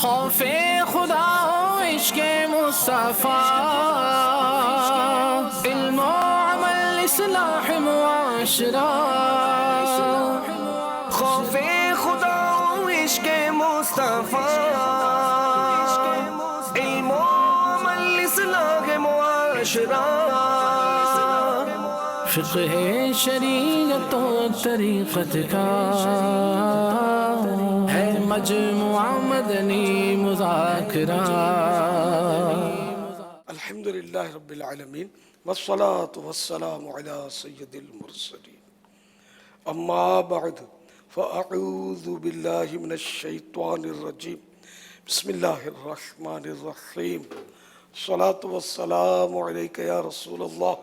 خوف خدا و عشق مصطفیٰ، علم و عمل اصلاح معاشرہ. خوف خدا و عشق مصطفیٰ، علم و عمل اصلاح معاشرہ. فقہ شریعت و طریقت کا ہے مجموعہ مدنی مذاکرہ. الحمدللہ رب العالمین والصلاة والسلام علی سید المرسلین. اما بعد فاعوذ باللہ من الشیطان الرجیم. بسم اللہ الرحمن الرحیم. الصلاة والسلام علیک یا رسول اللہ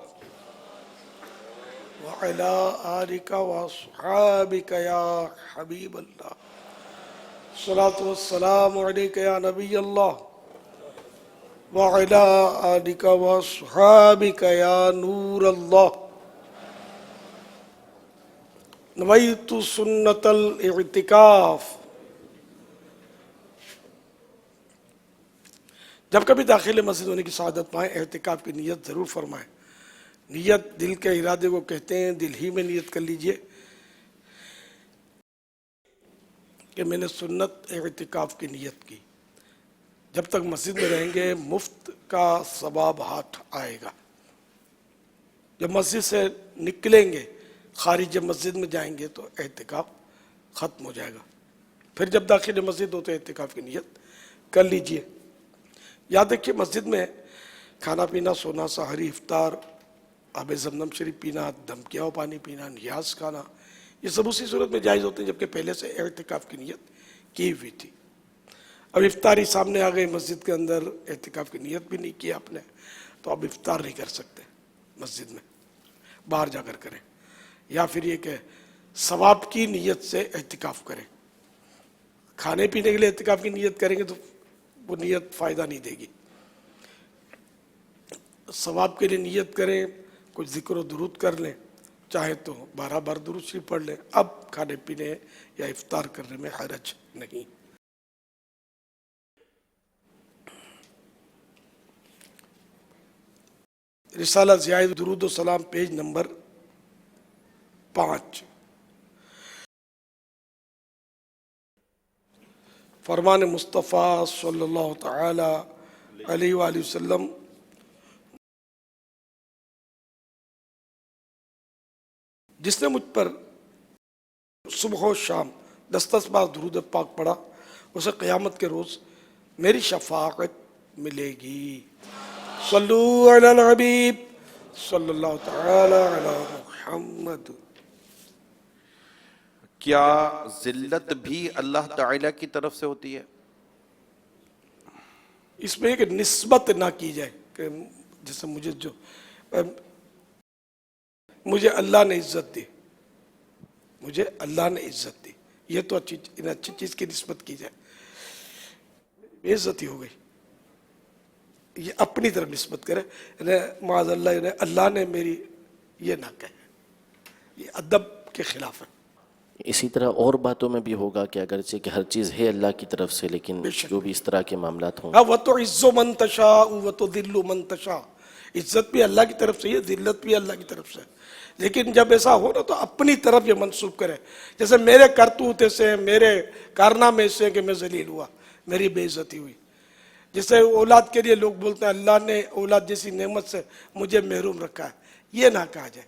وعلى آلك وصحابك يا حبيب الله. الصلاة والسلام عليك يا نبي الله وعلى آلك وصحابك يا نور الله. نويت سنة الاعتكاف. جب کبھی داخل مسجد ہونے کی سعادت پائیں، اعتکاف کی نیت ضرور فرمائیں. نیت دل کے ارادے کو کہتے ہیں. دل ہی میں نیت کر لیجئے کہ میں نے سنت اعتکاف کی نیت کی. جب تک مسجد میں رہیں گے مفت کا ثواب ہاتھ آئے گا. جب مسجد سے نکلیں گے، خارج مسجد میں جائیں گے تو اعتکاف ختم ہو جائے گا. پھر جب داخل مسجد ہو تو اعتکاف کی نیت کر لیجئے. یاد رکھیے، مسجد میں کھانا پینا، سونا، سحری، افطار، آب زمزم شریف پینا، دم کیا ہوا پانی پینا، نیاز کھانا، یہ سب اسی صورت میں جائز ہوتے ہیں جبکہ پہلے سے اعتکاف کی نیت کی ہوئی تھی. اب افطاری سامنے آ گئی مسجد کے اندر، اعتکاف کی نیت بھی نہیں کی آپ نے، تو اب افطار نہیں کر سکتے مسجد میں، باہر جا کر کریں. یا پھر یہ کہ ثواب کی نیت سے اعتکاف کریں. کھانے پینے کے لیے اعتکاف کی نیت کریں گے تو وہ نیت فائدہ نہیں دے گی. ثواب کے لیے نیت کریں، کچھ ذکر و درود کر لیں، چاہے تو 12 بار درود شریف پڑھ لیں. اب کھانے پینے یا افطار کرنے میں حرج نہیں. رسالہ ضیاء درود و سلام، پیج نمبر 5. فرمان مصطفیٰ صلی اللہ تعالی علیہ وآلہ وسلم: جس نے مجھ پر صبح و شام 10 بار درود پاک پڑھا، اسے قیامت کے روز میری شفاعت ملے گی. صلو علی الحبیب صلی اللہ تعالی علی محمد. کیا ذلت بھی اللہ تعالیٰ کی طرف سے ہوتی ہے؟ اس میں کہ نسبت نہ کی جائے کہ جیسے مجھے اللہ نے عزت دی، مجھے اللہ نے عزت دی، یہ تو اچھی چیز کی نسبت کی جائے. بے عزتی ہو گئی، یہ اپنی طرف نسبت کرے. معاذ اللہ، اللہ نے میری، یہ نہ کہے، یہ ادب کے خلاف ہے. اسی طرح اور باتوں میں بھی ہوگا کہ اگرچہ کہ ہر چیز ہے اللہ کی طرف سے، لیکن جو بھی اس طرح کے معاملات ہوں. وَتُعِزُّ مَن تَشَاءُ وَتُذِلُّ مَن تَشَاءُ. عزت بھی اللہ کی طرف سے ہے، ذلت بھی اللہ کی طرف سے. لیکن جب ایسا ہو نا تو اپنی طرف یہ منسوب کرے. جیسے میرے کرتوتے سے، میرے کارنامے سے کہ میں ذلیل ہوا، میری بے عزتی ہوئی. جیسے اولاد کے لیے لوگ بولتے ہیں اللہ نے اولاد جیسی نعمت سے مجھے محروم رکھا ہے، یہ نہ کہا جائے،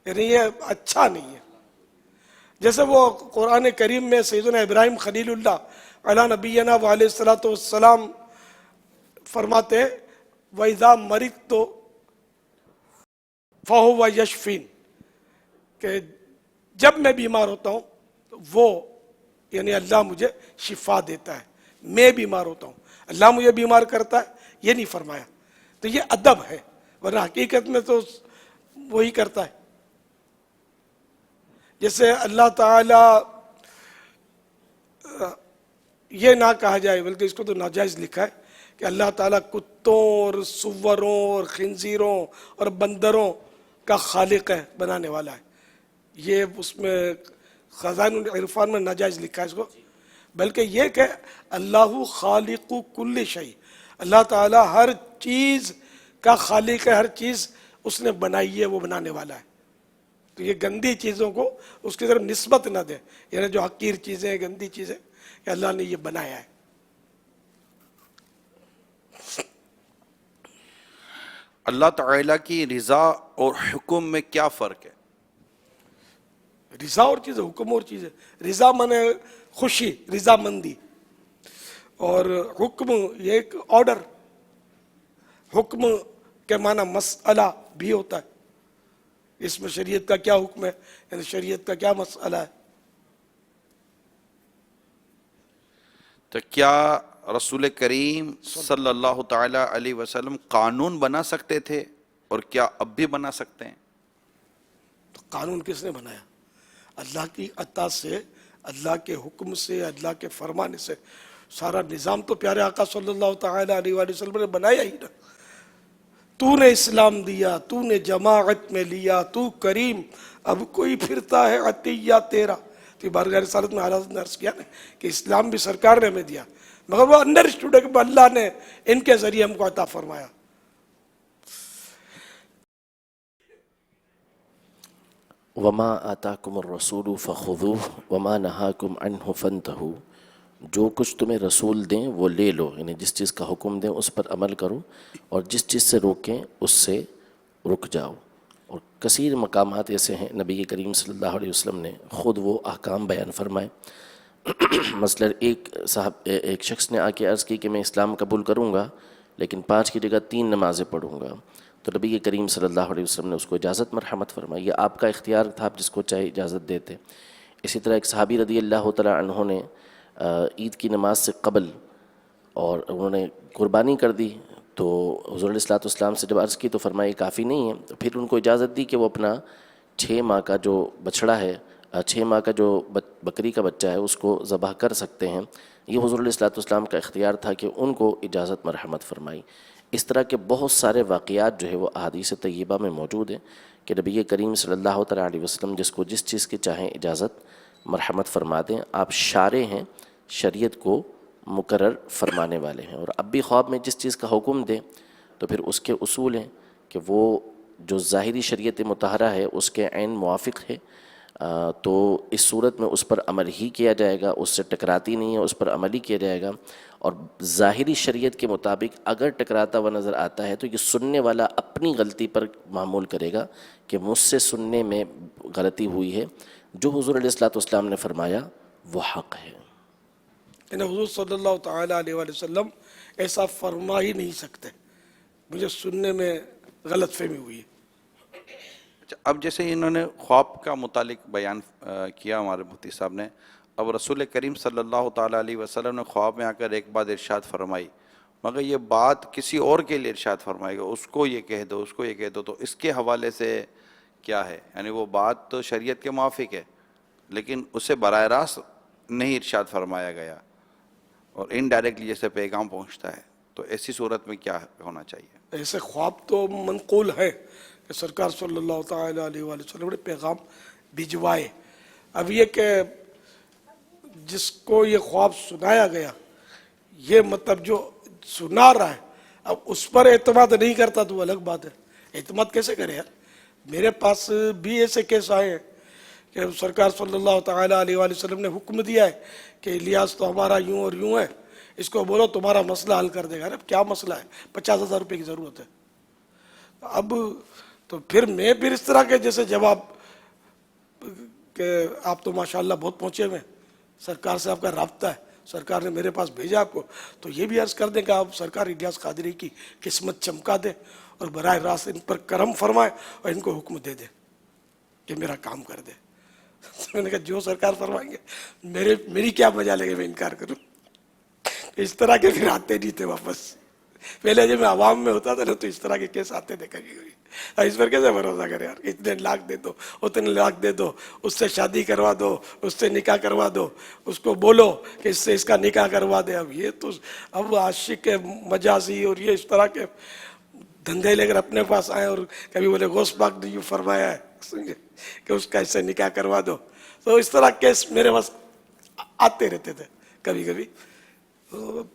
یعنی یہ اچھا نہیں ہے. جیسے وہ قرآن کریم میں سیدنا ابراہیم خلیل اللہ علیہ نبینا وعلیہ الصلوۃ والسلام فرماتے ہیں وَإِذَا مَرِضْتُ فَهُوَ يَشْفِينِ، کہ جب میں بیمار ہوتا ہوں تو وہ یعنی اللہ مجھے شفا دیتا ہے. میں بیمار ہوتا ہوں، اللہ مجھے بیمار کرتا ہے، یہ نہیں فرمایا. تو یہ ادب ہے، ورنہ حقیقت میں تو وہی کرتا ہے. جیسے اللہ تعالی یہ نہ کہا جائے، بلکہ اس کو تو ناجائز لکھا ہے کہ اللہ تعالیٰ کتوں اور سوروں اور خنزیروں اور بندروں کا خالق ہے، بنانے والا ہے. یہ اس میں خزائن العرفان میں ناجائز لکھا ہے اس کو. بلکہ یہ کہ اللہ خالق کل شیء، اللہ تعالیٰ ہر چیز کا خالق ہے، ہر چیز اس نے بنائی ہے، وہ بنانے والا ہے۔ تو یہ گندی چیزوں کو اس کی طرف نسبت نہ دیں، یعنی جو حقیر چیزیں ہیں، گندی چیزیں، کہ اللہ نے یہ بنایا ہے۔ اللہ تعالیٰ کی رضا اور حکم میں کیا فرق ہے؟ رضا اور چیز ہے، حکم اور چیز ہے۔ رضا مانے خوشی، رضا مندی، اور حکم یہ ایک آرڈر۔ حکم کے معنی مسئلہ بھی ہوتا ہے، اس میں شریعت کا کیا حکم ہے، یعنی شریعت کا کیا مسئلہ ہے۔ تو کیا رسول کریم صلی اللہ تعالی علیہ وسلم قانون بنا سکتے تھے اور کیا اب بھی بنا سکتے ہیں؟ تو قانون کس نے بنایا؟ اللہ کی عطا سے، اللہ کے حکم سے، اللہ کے فرمانے سے۔ سارا نظام تو پیارے آقا صلی اللہ تعالی علیہ وآلہ وسلم نے بنایا ہی نا۔ تو نے اسلام دیا، تو نے جماعت میں لیا، تو کریم، اب کوئی پھرتا ہے عطیہ تیرا۔ تو بارگاہ رسالت میں حضرت نے عرض کیا نا کہ اسلام بھی سرکار نے ہمیں دیا، مگر وہ انڈرسٹوڈ ہے کہ اللہ نے ان کے ذریعے ہم کو عطا فرمایا۔ وما آتاکم الرسول فخذوہ وما نہاکم عنہ فانتہوا، جو کچھ تمہیں رسول دیں وہ لے لو، یعنی جس چیز کا حکم دیں اس پر عمل کرو، اور جس چیز سے روکیں اس سے رک جاؤ۔ اور کثیر مقامات ایسے ہیں نبی کریم صلی اللہ علیہ وسلم نے خود وہ احکام بیان فرمائے۔ مثلا ایک شخص نے آ کے عرض کی کہ میں اسلام قبول کروں گا لیکن 5 کی جگہ 3 نمازیں پڑھوں گا، تو نبی کریم صلی اللہ علیہ وسلم نے اس کو اجازت مرحمت فرمائی، یہ آپ کا اختیار تھا، آپ جس کو چاہے اجازت دیتے۔ اسی طرح ایک صحابی رضی اللہ تعالیٰ عنہ نے عید کی نماز سے قبل اور انہوں نے قربانی کر دی، تو حضور علیہ الصلوۃ والسلام سے جب عرض کی تو فرمایا یہ کافی نہیں ہے، تو پھر ان کو اجازت دی کہ وہ اپنا 6 ماہ کا جو بچڑا ہے، 6 ماہ کا جو بکری کا بچہ ہے اس کو ذبح کر سکتے ہیں۔ یہ حضور علیہ الصلوۃ والسلام کا اختیار تھا کہ ان کو اجازت مرحمت فرمائی۔ اس طرح کے بہت سارے واقعات جو ہے وہ احادیث طیبہ میں موجود ہیں کہ نبی کریم صلی اللہ تعالیٰ علیہ وسلم جس کو جس چیز کی چاہیں اجازت مرحمت فرما دیں۔ آپ شارع ہیں، شریعت کو مقرر فرمانے والے ہیں، اور اب بھی خواب میں جس چیز کا حکم دیں تو پھر اس کے اصول ہیں کہ وہ جو ظاہری شریعت مطہرہ ہے اس کے عین موافق ہے، تو اس صورت میں اس پر عمل ہی کیا جائے گا، اس سے ٹکراتی نہیں ہے، اس پر عمل ہی کیا جائے گا۔ اور ظاہری شریعت کے مطابق اگر ٹکراتا ہوا نظر آتا ہے تو یہ سننے والا اپنی غلطی پر معمول کرے گا کہ مجھ سے سننے میں غلطی ہوئی ہے، جو حضور علیہ الصلوۃ والسلام نے فرمایا وہ حق ہے۔ یعنی حضور صلی اللہ تعالیٰ علیہ وآلہ وسلم ایسا فرما ہی نہیں سکتے، مجھے سننے میں غلط فہمی ہوئی ہے۔ اب جیسے انہوں نے خواب کا متعلق بیان کیا ہمارے مفتی صاحب نے، اب رسول کریم صلی اللہ تعالیٰ علیہ وسلم نے خواب میں آ کر ایک بات ارشاد فرمائی، مگر یہ بات کسی اور کے لیے ارشاد فرمائے گا، اس کو یہ کہہ دو، اس کو یہ کہہ دو، تو اس کے حوالے سے کیا ہے؟ یعنی وہ بات تو شریعت کے موافق ہے لیکن اسے براہ راست نہیں ارشاد فرمایا گیا اور انڈائریکٹلی جیسے پیغام پہنچتا ہے، تو ایسی صورت میں کیا ہونا چاہیے؟ ایسے خواب تو منقول ہے کہ سرکار صلی اللہ تعالیٰ علیہ وآلہ وسلم نے پیغام بھجوائے۔ اب یہ کہ جس کو یہ خواب سنایا گیا، یہ مطلب جو سنا رہا ہے اب اس پر اعتماد نہیں کرتا تو الگ بات ہے۔ اعتماد کیسے کرے یار؟ میرے پاس بھی ایسے کیس آئے ہیں کہ سرکار صلی اللہ تعالیٰ علیہ وآلہ وسلم نے حکم دیا ہے کہ الیاس تو ہمارا یوں اور یوں ہے، اس کو بولو تمہارا مسئلہ حل کر دے گا۔ اب کیا مسئلہ ہے؟ 50,000 روپے کی ضرورت ہے۔ اب تو پھر میں اس طرح کے جیسے جواب کہ آپ تو ماشاءاللہ بہت پہنچے ہوئے، سرکار سے آپ کا رابطہ ہے، سرکار نے میرے پاس بھیجا آپ کو، تو یہ بھی عرض کر دیں کہ آپ سرکار الیاس قادری کی قسمت چمکا دیں اور براہ راست ان پر کرم فرمائے اور ان کو حکم دے دیں کہ میرا کام کر دے۔ میں نے کہا جو سرکار فرمائیں گے میری کیا مجال ہے کہ میں انکار کروں؟ اس طرح کے پھر آتے نہیں تھے واپس۔ پہلے جب میں عوام میں ہوتا تھا نا تو اس طرح کے کیس آتے تھے کبھی کبھی، اس پر کیسے بھروسہ کرے یار؟ اتنے لاکھ دے دو، اتنے لاکھ دے دو، اس سے شادی کروا دو، اس سے نکاح کروا دو، اس کو بولو کہ اس سے اس کا نکاح کروا دے۔ اب یہ تو اب عاشق مجازی اور یہ اس طرح کے دھندے لے کر اپنے پاس آئے اور کبھی بولے غوث پاک نے یوں فرمایا ہے سمجھے کہ اس کا اس سے نکاح کروا دو، تو اس طرح کیس میرے پاس آتے رہتے تھے، کبھی کبھی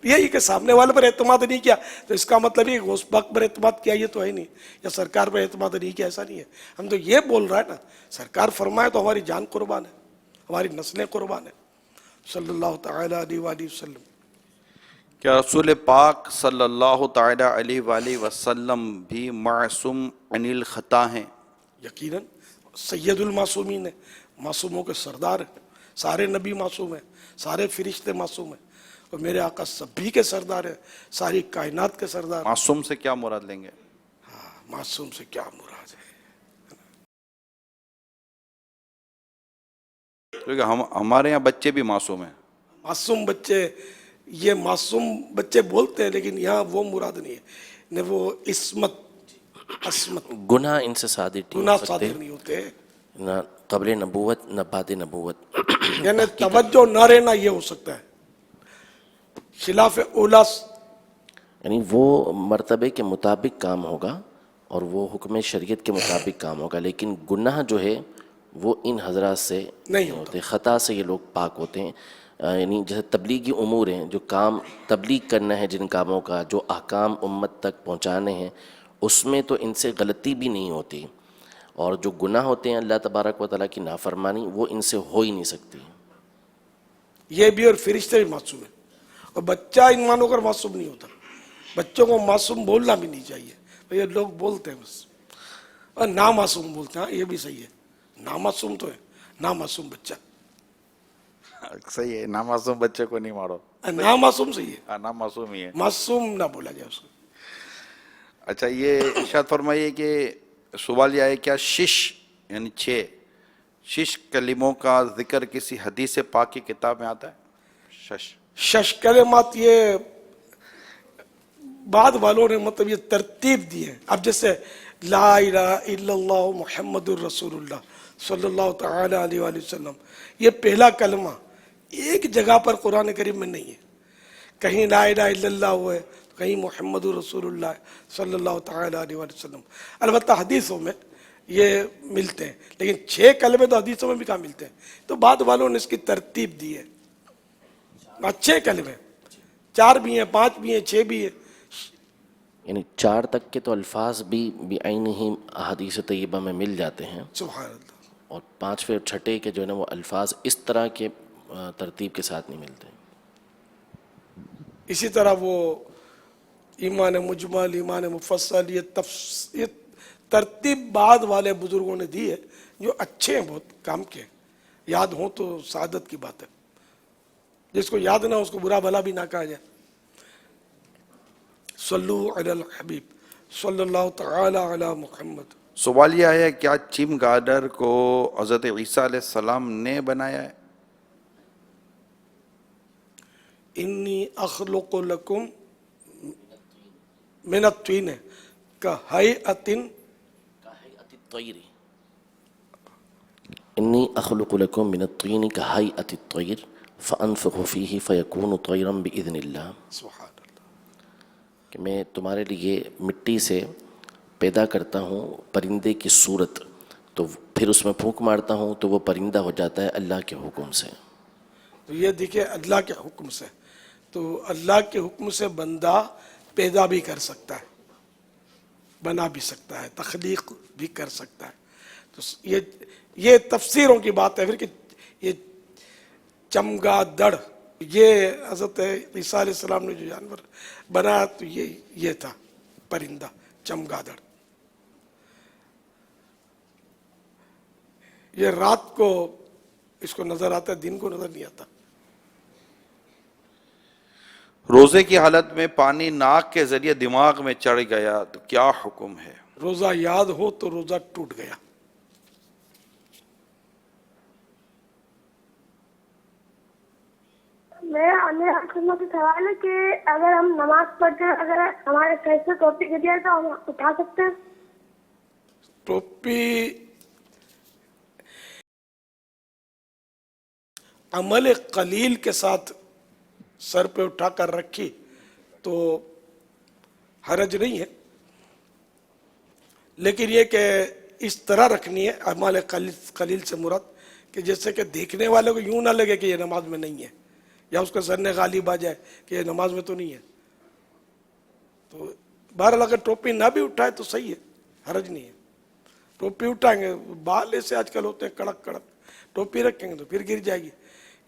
یہی کہ سامنے والے پر اعتماد نہیں کیا تو اس کا مطلب یہ غوث پاک پر اعتماد کیا یہ تو ہے نہیں، یا سرکار پر اعتماد نہیں کیا ایسا نہیں ہے. ہم تو یہ بول رہا ہے نا، سرکار فرمائے تو ہماری جان قربان ہے، ہماری نسلیں قربان ہیں. صلی اللہ تعالی علیہ وآلہ وسلم. کیا رسول پاک صلی اللہ تعالی علیہ وآلہ وسلم بھی معصوم عن الخطا ہیں؟ یقیناً سید المعصومین ہے، معصوموں کے سردار ہیں. سارے نبی معصوم ہیں، سارے فرشتے معصوم ہیں، اور میرے آقا سبھی کے سردار ہیں، ساری کائنات کے سردار. معصوم سے کیا مراد لیں گے؟ معصوم سے کیا مراد ہے؟ کیونکہ ہمارے یہاں بچے بھی معصوم ہیں. معصوم بچے، یہ معصوم بچے بولتے ہیں لیکن یہاں وہ مراد نہیں ہے، نہ وہ عصمت گناہ ان سے صادر نہیں گناہ ہو سکتے، صادر نہیں ہوتے، نہ قبل نبوت نہ بعد نبوت. یعنی توجہ نہ رہنا یہ ہو سکتا ہے. خلاف اولا یعنی وہ مرتبے کے مطابق کام ہوگا اور وہ حکم شریعت کے مطابق کام ہوگا، لیکن گناہ جو ہے وہ ان حضرات سے نہیں ہوتے، خطا سے یہ لوگ پاک ہوتے ہیں. یعنی جیسے تبلیغی امور ہیں، جو کام تبلیغ کرنا ہے، جن کاموں کا جو احکام امت تک پہنچانے ہیں، اس میں تو ان سے غلطی بھی نہیں ہوتی، اور جو گناہ ہوتے ہیں اللہ تبارک و تعالیٰ کی نافرمانی، وہ ان سے ہو ہی نہیں سکتی. یہ بھی، اور فرشتے بھی معصوم ہیں، اور بچہ ان مانوں کر معصوم نہیں ہوتا. بچوں کو معصوم بولنا بھی نہیں چاہیے، یہ لوگ بولتے ہیں بس، اور نامعصوم بولتے ہیں. یہ بھی صحیح ہے، نامعصوم تو ہے، نامعصوم بچہ. صحیح ہے، نامعصوم بچے کو نہیں مارو. نامعصوم صحیح ہے، نامعصوم ہی ہے. معصوم نہ بولا جائے اس کو. اچھا، یہ ارشاد فرمائیے کہ سوال یہ ہے، کیا شش یعنی 6 کلموں کا ذکر کسی حدیث پاک کی کتاب میں آتا ہے؟ شش کلمات یہ بعد والوں نے مطلب یہ ترتیب دی ہے. اب جیسے لا الہ الا اللہ محمد الرسول اللہ صلی اللہ تعالی علیہ وآلہ وسلم، یہ پہلا کلمہ ایک جگہ پر قرآن کریم میں نہیں ہے. کہیں لا الہ الا اللہ ہوا ہے، کہیں محمد الرسول اللہ صلی اللہ تعالی علیہ وآلہ وسلم. البتہ حدیثوں میں یہ ملتے ہیں، لیکن 6 کلمے تو حدیثوں میں بھی کہاں ملتے ہیں. تو بعد والوں نے اس کی ترتیب دی ہے. 6 کلمے، 4 بھی ہیں، 5 بھی ہیں، 6 بھی ہیں. یعنی 4 تک کے تو الفاظ بھی بعین ہی احادیث طیبہ میں مل جاتے ہیں، سبحان اللہ. اور 5ویں اور 6ٹھے کے جو ہے نا وہ الفاظ اس طرح کے ترتیب کے ساتھ نہیں ملتے. اسی طرح وہ ایمان مجمل، ایمان مفصل، یہ ترتیب بعد والے بزرگوں نے دی ہے، جو اچھے ہیں، بہت کام کے. یاد ہوں تو سعادت کی بات ہے، جس کو یاد نہ ہو اس کو برا بھلا بھی نہ کہا جائے. صلو علی الحبیب صلی اللہ تعالی علی محمد. سوال یہ ہے، کیا چیم گارڈر کو حضرت عیسیٰ علیہ السلام نے بنایا ہے؟ انی اخلق لکم من الطین کہیئۃ الطیر، انی اخلق لکم من الطین کہیئۃ الطیر فانفخ فیہ فیکون طیرا باذن اللہ. سبحان اللہ. کہ میں تمہارے لیے مٹی سے پیدا کرتا ہوں پرندے کی صورت، تو پھر اس میں پھونک مارتا ہوں تو وہ پرندہ ہو جاتا ہے اللہ کے حکم سے. تو یہ دیکھیں اللہ کے حکم سے، تو اللہ کے حکم سے بندہ پیدا بھی کر سکتا ہے، بنا بھی سکتا ہے، تخلیق بھی کر سکتا ہے. تو یہ تفسیروں کی بات ہے. پھر کہ یہ چمگادڑ، یہ حضرت عیسیٰ علیہ السلام نے جو جانور بنایا تو یہ تھا پرندہ چمگادڑ. یہ رات کو اس کو نظر آتا ہے، دن کو نظر نہیں آتا. روزے کی حالت میں پانی ناک کے ذریعے دماغ میں چڑھ گیا تو کیا حکم ہے؟ روزہ یاد ہو تو روزہ ٹوٹ گیا. میرا خدمت سوال ہے کہ اگر ہم نماز پڑھتے ہیں، اگر ہمارے سر سے ٹوپی گر جائے تو ہم اٹھا سکتے ہیں؟ ٹوپی عمل قلیل کے ساتھ سر پہ اٹھا کر رکھی تو حرج نہیں ہے، لیکن یہ کہ اس طرح رکھنی ہے عمل قلیل سے مراد کہ جیسے کہ دیکھنے والے کو یوں نہ لگے کہ یہ نماز میں نہیں ہے، یا اس کا ظن غالب آ جائے کہ یہ نماز میں تو نہیں ہے. تو بہرحال اگر ٹوپی نہ بھی اٹھائے تو صحیح ہے، حرج نہیں ہے. ٹوپی اٹھائیں گے، بال ایسے آج کل ہوتے ہیں کڑک کڑک، ٹوپی رکھیں گے تو پھر گر جائے گی.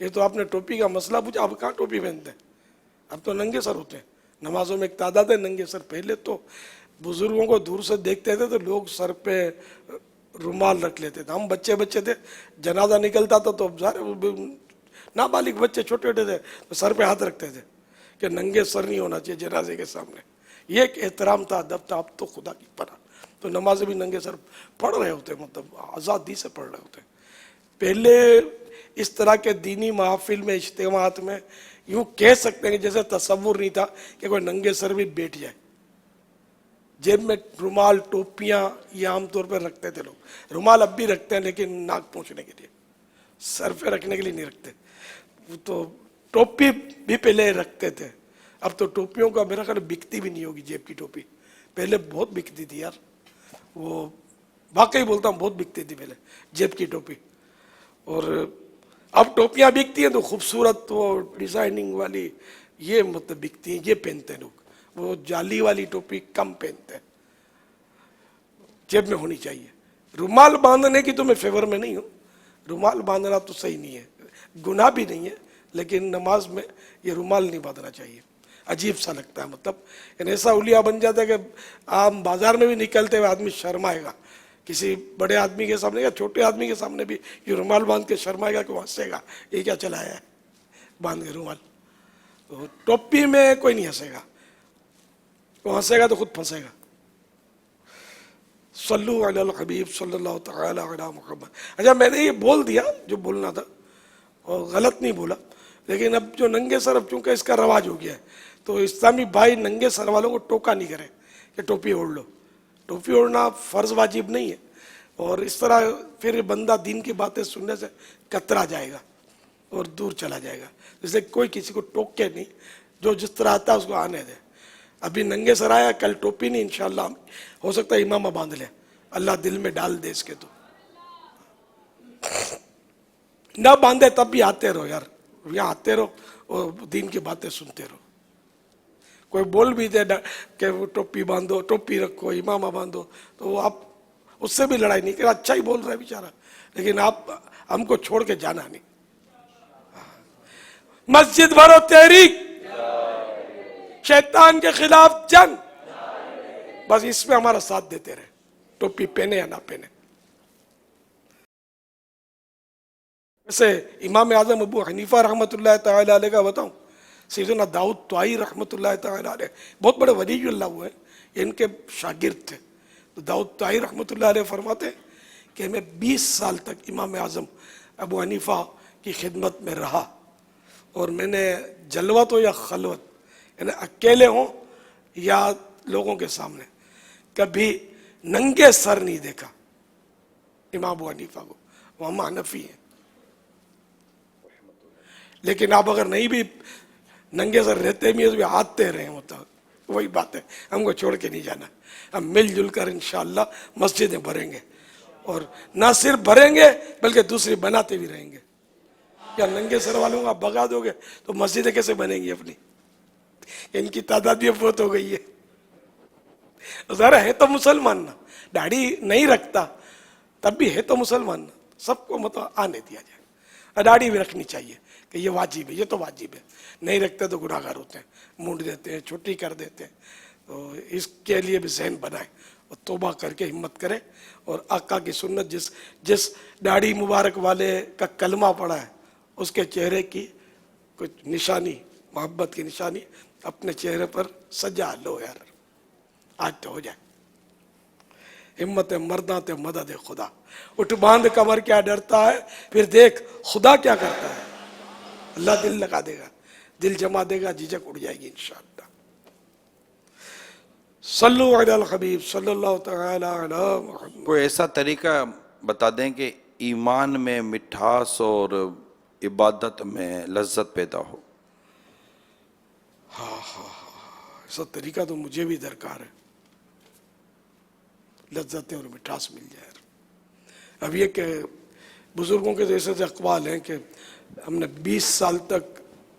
یہ تو آپ نے ٹوپی کا مسئلہ پوچھا، اب کہاں ٹوپی پہنتے ہیں، اب تو ننگے سر ہوتے ہیں. نمازوں میں ایک تعداد ہے ننگے سر. پہلے تو بزرگوں کو دور سے دیکھتے تھے تو لوگ سر پہ رومال رکھ لیتے تھے. ہم بچے تھے، جنازہ نکلتا تھا تو نابالغ بچے چھوٹے چھوٹے تھے تو سر پہ ہاتھ رکھتے تھے کہ ننگے سر نہیں ہونا چاہیے جنازے کے سامنے. یہ ایک احترام تھا، ادب تھا. اب تو خدا کی پناہ تو نمازیں بھی ننگے سر پڑھ رہے ہوتے، مطلب آزادی سے پڑھ رہے ہوتے. پہلے اس طرح کے دینی محافل میں، اجتماعات میں یوں کہہ سکتے ہیں کہ جیسے تصور نہیں تھا کہ کوئی ننگے سر بھی بیٹھ جائے. جیب میں رومال، ٹوپیاں یہ عام طور پر رکھتے تھے لوگ. رومال اب بھی رکھتے ہیں لیکن ناک پہنچنے کے لیے، سر پہ رکھنے کے لیے نہیں رکھتے. تو ٹوپی بھی پہلے رکھتے تھے. اب تو ٹوپیوں کا میرا خیال بکتی بھی نہیں ہوگی جیب کی ٹوپی. پہلے بہت بکتی تھی یار، وہ واقعی بولتا ہوں بہت بکتی تھی پہلے جیب کی ٹوپی. اور اب ٹوپیاں بکتی ہیں تو خوبصورت وہ ڈیزائننگ والی یہ مطلب بکتی ہیں، یہ پہنتے ہیں لوگ. وہ جالی والی ٹوپی کم پہنتے ہیں، جیب میں ہونی چاہیے. رومال باندھنے کی تو میں فیور میں نہیں ہوں. رومال باندھنا تو صحیح نہیں ہے، گناہ بھی نہیں ہے، لیکن نماز میں یہ رومال نہیں باندھنا چاہیے. عجیب سا لگتا ہے، مطلب ایسا اولیا بن جاتا ہے کہ عام بازار میں بھی نکلتے ہوئے آدمی شرمائے گا. کسی بڑے آدمی کے سامنے یا چھوٹے آدمی کے سامنے بھی یہ رومال باندھ کے شرمائے گا کہ وہ ہنسے گا، یہ کیا چلایا ہے باندھ کے رومال. تو ٹوپی میں کوئی نہیں ہنسے گا، وہ ہنسے گا تو خود پھنسے گا. صلو علی الحبیب صلی اللہ تعالی علی محمد. اچھا میں نے یہ بول دیا جو بولنا تھا، اور غلط نہیں بولا، لیکن اب جو ننگے سر، اب چونکہ اس کا رواج ہو گیا ہے تو اسلامی بھائی ننگے سر والوں کو ٹوکا نہیں کرے کہ ٹوپی اوڑھ لو. ٹوپی اوڑھنا فرض واجب نہیں ہے. اور اس طرح پھر بندہ دین کی باتیں سننے سے کترا جائے گا اور دور چلا جائے گا. اس لیے کوئی کسی کو ٹوک کے نہیں، جو جس طرح آتا ہے اس کو آنے دے. ابھی ننگے سر آیا، کل ٹوپی نہیں، انشاءاللہ ہو سکتا ہے امامہ باندھ لے، اللہ دل میں ڈال دے اس کے. تو نہ باندھے تب بھی آتے رہو یار، یہاں آتے رہو اور دین کی باتیں سنتے رہو. کوئی بول بھی دے کہ وہ ٹوپی باندھو، ٹوپی رکھو، امامہ باندھو، تو وہ آپ اس سے بھی لڑائی نہیں کرے. اچھا ہی بول رہا ہے بیچارہ، لیکن آپ ہم کو چھوڑ کے جانا نہیں. مسجد بھرو تحریک، شیطان کے خلاف جنگ، بس اس میں ہمارا ساتھ دیتے رہے، ٹوپی پہنے یا نہ پہنے. ویسے امام اعظم ابو حنیفہ رحمۃ اللہ تعالی علیہ کا بتاؤں، سیدنا داؤد طائی رحمۃ اللہ تعالی علیہ بہت بڑے ولی اللہ ہوئے ہیں، ان کے شاگرد تھے. تو داؤد طائی رحمۃ اللہ علیہ فرماتے ہیں کہ میں 20 سال تک امام اعظم ابو حنیفہ کی خدمت میں رہا، اور میں نے جلوت ہو یا خلوت، یعنی اکیلے ہوں یا لوگوں کے سامنے، کبھی ننگے سر نہیں دیکھا امام ابو حنیفہ کو. وہ ہم حنفی ہیں، لیکن آپ اگر نہیں بھی ننگے سر رہتے بھی تو آتے رہے، مطلب وہی بات ہے، ہم کو چھوڑ کے نہیں جانا. ہم مل جل کر انشاءاللہ مسجدیں بھریں گے، اور نہ صرف بھریں گے بلکہ دوسری بناتے بھی رہیں گے. کیا ننگے سر والوں کا بگا دو گے تو مسجدیں کیسے بنیں گی اپنی؟ ان کی تعداد بھی بہت ہو گئی ہے. ذرا ہے تو مسلمان نا، داڑھی نہیں رکھتا تب بھی ہے تو مسلمان نا. سب کو مطلب آنے دیا جائے. داڑھی بھی رکھنی چاہیے کہ یہ واجب ہے، یہ تو واجب ہے. نہیں رکھتے تو گناہ گار ہوتے ہیں، مونڈ دیتے ہیں، چھٹی کر دیتے ہیں. تو اس کے لیے بھی ذہن بنائے اور توبہ کر کے ہمت کرے. اور آقا کی سنت، جس داڑھی مبارک والے کا کلمہ پڑا ہے اس کے چہرے کی کچھ نشانی، محبت کی نشانی اپنے چہرے پر سجا لو یار، آج تو ہو جائے. ہمت مرداں تے مدد خدا. اٹھ باندھ کمر کیا ڈرتا ہے، پھر دیکھ خدا کیا کرتا ہے. اللہ دل لگا دے گا، دل جما دے گا، جھجک اڑ جائے گی انشاءاللہ. صلو علی الحبیب صلی اللہ تعالی علی محمد. کوئی ایسا طریقہ بتا دیں کہ ایمان میں مٹھاس اور عبادت میں لذت پیدا ہو. ایسا طریقہ تو مجھے بھی درکار ہے، لذتیں اور مٹھاس مل جائے. اب یہ کہ بزرگوں کے جیسے اقوال ہیں کہ ہم نے 20 سال تک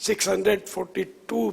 642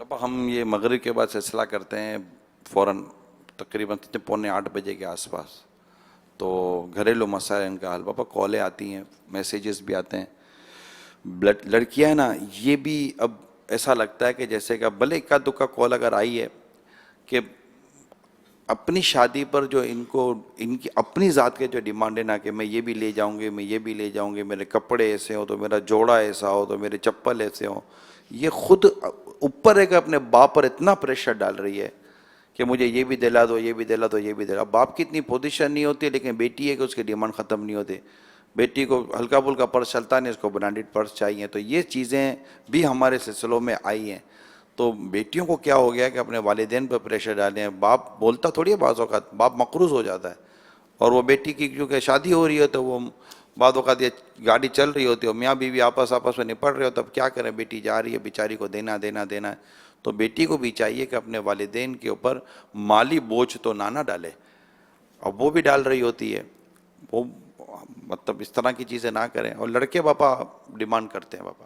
ابا ہم یہ مغرب کے بعد سلسلہ کرتے ہیں فوراً تقریباً 7:45 بجے کے آس پاس. تو گھریلو مسائل ان کا حل. پاپا کالیں آتی ہیں, میسیجز بھی آتے ہیں. لڑکیاں نا یہ بھی اب ایسا لگتا ہے کہ جیسے کہ بھلے اکا دکا کال اگر آئی ہے کہ اپنی شادی پر جو ان کی اپنی ذات کے جو ڈیمانڈ ہے نا کہ میں یہ بھی لے جاؤں گی, میں یہ بھی لے جاؤں گی, میرے کپڑے ایسے ہوں تو میرا جوڑا ایسا ہو تو میرے چپل ایسے ہوں, یہ خود اوپر ہے کہ اپنے باپ پر اتنا پریشر ڈال رہی ہے کہ مجھے یہ بھی دلا دو, یہ بھی دلا دو, یہ بھی دلا. باپ کی اتنی پوزیشن نہیں ہوتی, لیکن بیٹی ہے کہ اس کی ڈیمانڈ ختم نہیں ہوتی. بیٹی کو ہلکا پھلکا پرس چلتا نہیں, اس کو برانڈیڈ پرس چاہیے. تو یہ چیزیں بھی ہمارے سلسلوں میں آئی ہیں. تو بیٹیوں کو کیا ہو گیا کہ اپنے والدین پر پریشر ڈالیں. باپ بولتا تھوڑی ہے, بعض اوقات باپ مقروض ہو جاتا ہے, اور وہ بیٹی کی کیونکہ شادی ہو رہی ہے تو وہ بعض اوقات یہ گاڑی چل رہی ہوتی ہے, میاں بیوی آپس میں نپٹ رہے ہو, تب کیا کریں, بیٹی جا رہی ہے بیچاری کو دینا دینا دینا. تو بیٹی کو بھی چاہیے کہ اپنے والدین کے اوپر مالی بوجھ تو نہ ڈالے, اب وہ بھی ڈال رہی ہوتی ہے, وہ مطلب اس طرح کی چیزیں نہ کریں. اور لڑکے پاپا ڈیمانڈ کرتے ہیں, پاپا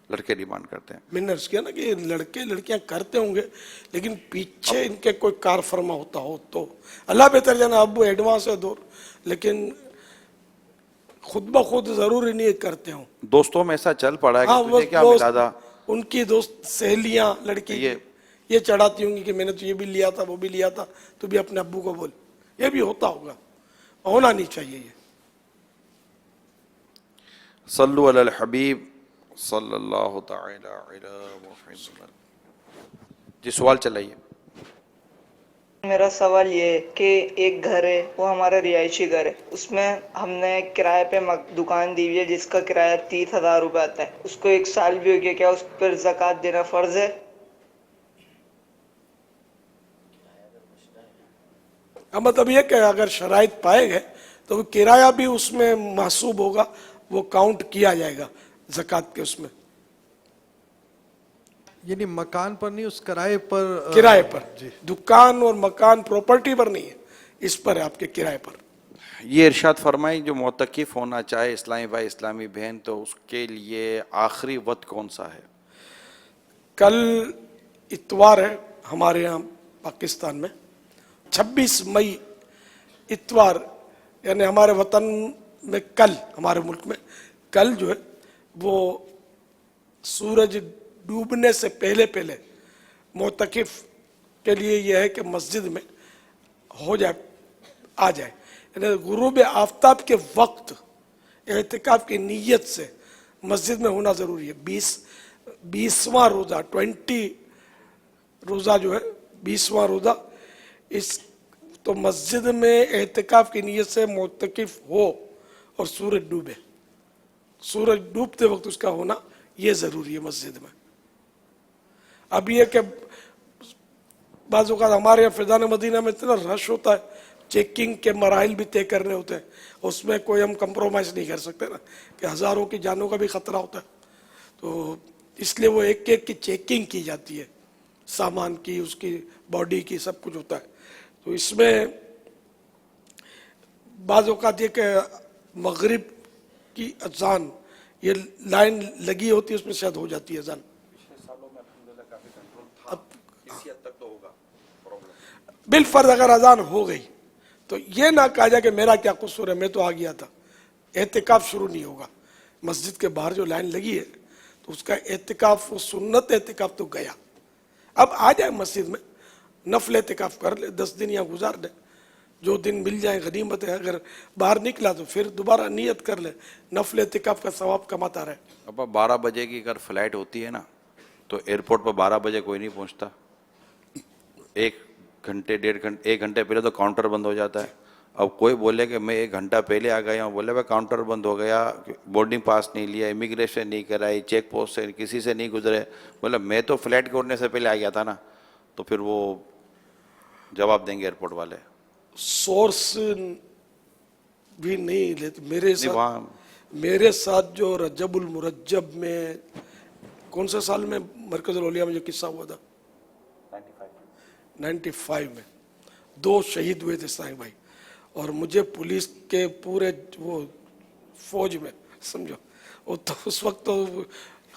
لڑکے ڈیمانڈ کرتے ہیں. میں نے عرض کیا نا کہ لڑکے لڑکیاں کرتے ہوں گے, لیکن پیچھے ان کے کوئی کار فرما ہوتا ہو تو اللہ بہتر جانا. ابو ایڈوانس ہے دور, لیکن خود بخود ضروری نہیں کرتے ہوں. دوستوں میں ایسا چل پڑا ہے کہ تجھے کیا ملا تھا, ان کی دوست سہیلیاں لڑکی یہ چڑھاتی ہوں گی کہ میں نے تو یہ بھی لیا تھا, وہ بھی لیا تھا, تو بھی اپنے ابو کو بول. یہ بھی ہوتا ہوگا, ہونا نہیں چاہیے یہ. صلو علی الحبیب صلی اللہ تعالی علی محمد. جی سوال چلائیے. میرا سوال یہ ہے کہ ایک گھر ہے, وہ ہمارا رہائشی گھر ہے, اس میں ہم نے کرائے پہ دکان دی ہوئی ہے جس کا کرایہ 30,000 روپے آتا ہے. اس کو 1 سال بھی ہو گیا, کیا اس پر زکوٰۃ دینا فرض ہے؟ مطلب یہ کہ اگر شرائط پائے گئے تو وہ کرایہ بھی اس میں محسوب ہوگا, وہ کاؤنٹ کیا جائے گا زکوٰۃ کے اس میں. یعنی مکان پر نہیں, اس کرائے پر, کرائے پر. دکان اور مکان پراپرٹی پر نہیں ہے, اس پر ہے آپ کے کرائے پر. یہ ارشاد فرمائیں جو معتکف ہونا چاہے اسلامی بھائی اسلامی بہن, تو اس کے لیے آخری وقت کون سا ہے؟ کل اتوار ہے ہمارے یہاں پاکستان میں, 26 مئی اتوار, یعنی ہمارے وطن میں کل, ہمارے ملک میں کل جو ہے وہ سورج ڈوبنے سے پہلے پہلے معتکف کے لیے یہ ہے کہ مسجد میں ہو جائے, آ جائے. یعنی غروب آفتاب کے وقت اعتکاف کی نیت سے مسجد میں ہونا ضروری ہے. 20واں روزہ, 20 روزہ جو ہے 20واں روزہ, اس تو مسجد میں اعتکاف کی نیت سے معتکف ہو اور سورج ڈوبے, سورج ڈوبتے وقت اس کا ہونا یہ ضروری ہے مسجد میں. اب یہ کہ بعض اوقات ہمارے یہاں فیضان مدینہ میں اتنا رش ہوتا ہے, چیکنگ کے مراحل بھی طے کرنے ہوتے ہیں, اس میں کوئی ہم کمپرومائز نہیں کر سکتے نا, کہ ہزاروں کی جانوں کا بھی خطرہ ہوتا ہے. تو اس لیے وہ ایک ایک کی چیکنگ کی جاتی ہے, سامان کی, اس کی باڈی کی, سب کچھ ہوتا ہے. تو اس میں بعض اوقات یہ کہ مغرب کی اذان یہ لائن لگی ہوتی ہے, اس میں شاید ہو جاتی ہے اذان. بالفرض اگر اذان ہو گئی تو یہ نہ کہا جائے کہ میرا کیا قصور ہے, میں تو آ گیا تھا. اعتکاف شروع نہیں ہوگا. مسجد کے باہر جو لائن لگی ہے تو اس کا اعتکاف, وہ سنت اعتکاف تو گیا. اب آ جائے مسجد میں, نفل اعتکاف کر لے, 10 دن یہاں گزار لے, جو دن مل جائیں غنیمت ہے. اگر باہر نکلا تو پھر دوبارہ نیت کر لے, نفل اعتکاف کا ثواب کماتا رہے. ابا 12 بجے کی اگر فلائٹ ہوتی ہے نا تو ایئرپورٹ پر 12 بجے کوئی نہیں پہنچتا. 1 گھنٹے 1.5 گھنٹے پہلے تو کاؤنٹر بند ہو جاتا ہے. اب کوئی بولے کہ میں 1 گھنٹہ پہلے آ گیا ہوں, بولے بھائی کاؤنٹر بند ہو گیا, بورڈنگ پاس نہیں لیا, امیگریشن نہیں کرائی, چیک پوسٹ سے کسی سے نہیں گزرے, بولے میں تو فلائٹ کے اڑنے سے پہلے آ گیا تھا نا, تو پھر وہ جواب دیں گے ایئرپورٹ والے. سورس بھی نہیں لیتے. میرے ساتھ جو رجب المرجب میں کون سے سال میں مرکز الاولیاء میں جو قصہ ہوا تھا, 95 میں 2 شہید ہوئے تھے سائیں بھائی, اور مجھے پولیس کے پورے وہ فوج میں سمجھو, وہ تو اس وقت تو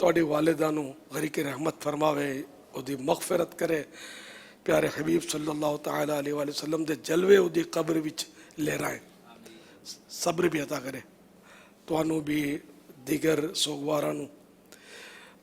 ਤੁਹਾਡੇ ਵਾਲਿਦਾਂ ਨੂੰ ਗਰੀਕ ਰਹਿਮਤ ਫਰਮਾਵੇ, ਉਹਦੀ ਮਗਫਿਰਤ ਕਰੇ। ਪਿਆਰੇ ਹਬੀਬ ਸੱਲੱਲਾਹੁ ਤਆਲਾ ਅਲੈਹਿ ਵਸੱਲਮ ਦੇ ਜਲਵੇ ਉਹਦੀ ਕਬਰ ਵਿੱਚ ਲਹਿਰਾਏ, ਸਬਰ ਵੀ ਅਤਾ ਕਰੇ ਤੁਹਾਨੂੰ ਵੀ ਦਿਗਰ ਸੋਗਵਾਰਾਂ ਨੂੰ।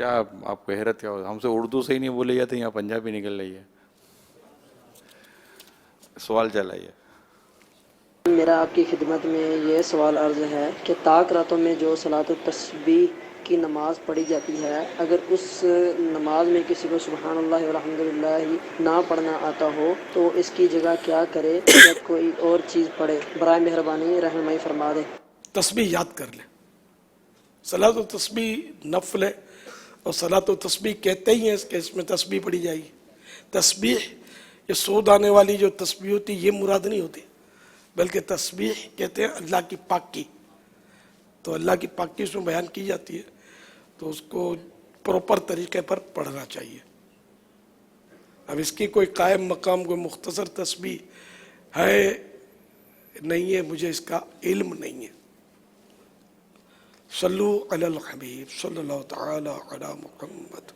کیا آپ کو حیرت کیا ہم سے اردو سے ہی نہیں بولی جاتی یہاں پنجابی نکل رہی ہے. سوال چلائیے. میرا آپ کی خدمت میں یہ سوال عرض ہے کہ طاق راتوں میں جو صلاۃ التسبیح کی نماز پڑھی جاتی ہے، اگر اس نماز میں کسی کو سبحان اللہ والحمد للہ نہ پڑھنا آتا ہو تو اس کی جگہ کیا کرے یا کوئی اور چیز پڑھے؟ برائے مہربانی رہنمائی فرما دیں. تسبیح یاد کر لیں. صلاۃ و تسبیح نفل ہے اور صلاۃ و تسبیح کہتے ہی ہیں کہ اس میں تسبیح پڑھی جائے گی. تسبیح یہ سود آنے والی جو تسبیح ہوتی یہ مراد نہیں ہوتی، بلکہ تسبیح کہتے ہیں اللہ کی پاکی. تو اللہ کی پاکی اس میں بیان کی جاتی ہے تو اس کو پراپر طریقے پر پڑھنا چاہیے. اب اس کی کوئی قائم مقام کوئی مختصر تسبیح ہے نہیں ہے، مجھے اس کا علم نہیں ہے. صلو علی الحبیب صلی اللہ تعالی علی محمد.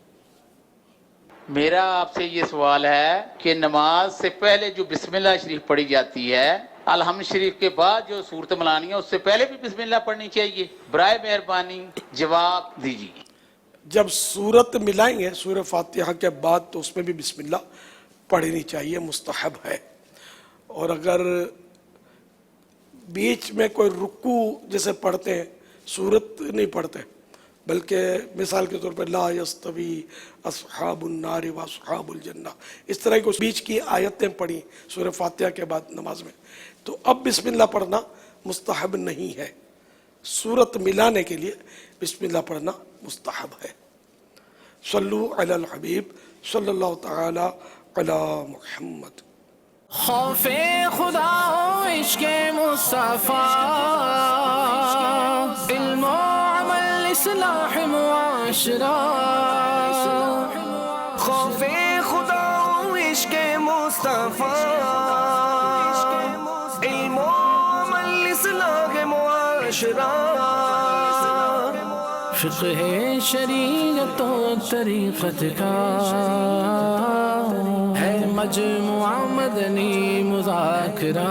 میرا آپ سے یہ سوال ہے کہ نماز سے پہلے جو بسم اللہ شریف پڑھی جاتی ہے، الحمد شریف کے بعد جو صورت ملانی ہے اس سے پہلے بھی بسم اللہ پڑھنی چاہیے؟ برائے مہربانی جواب دیجیے. جب سورت ملائیں گے سورہ فاتحہ کے بعد تو اس میں بھی بسم اللہ پڑھنی چاہیے، مستحب ہے. اور اگر بیچ میں کوئی رکوع جیسے پڑھتے ہیں، سورت نہیں پڑھتے بلکہ مثال کے طور پر لا یستوی اصحاب النار و اصحاب الجنہ، اس طرح کی بیچ کی آیتیں پڑھی سورہ فاتحہ کے بعد نماز میں، تو اب بسم اللہ پڑھنا مستحب نہیں ہے. سورت ملانے کے لیے بسم اللہ پڑھنا مستحب ہے. صلو علی الحبیب صلی اللہ تعالی علی محمد. خوف خدا و عشق مصطفیٰ، علم و عمل اصلاح معاشرہ. خوف خدا و عشق مصطفیٰ، علم و عمل اصلاح معاشرہ. فقہ شریعت و طریقت کا ہے مجموعہ مدنی مذاکرہ.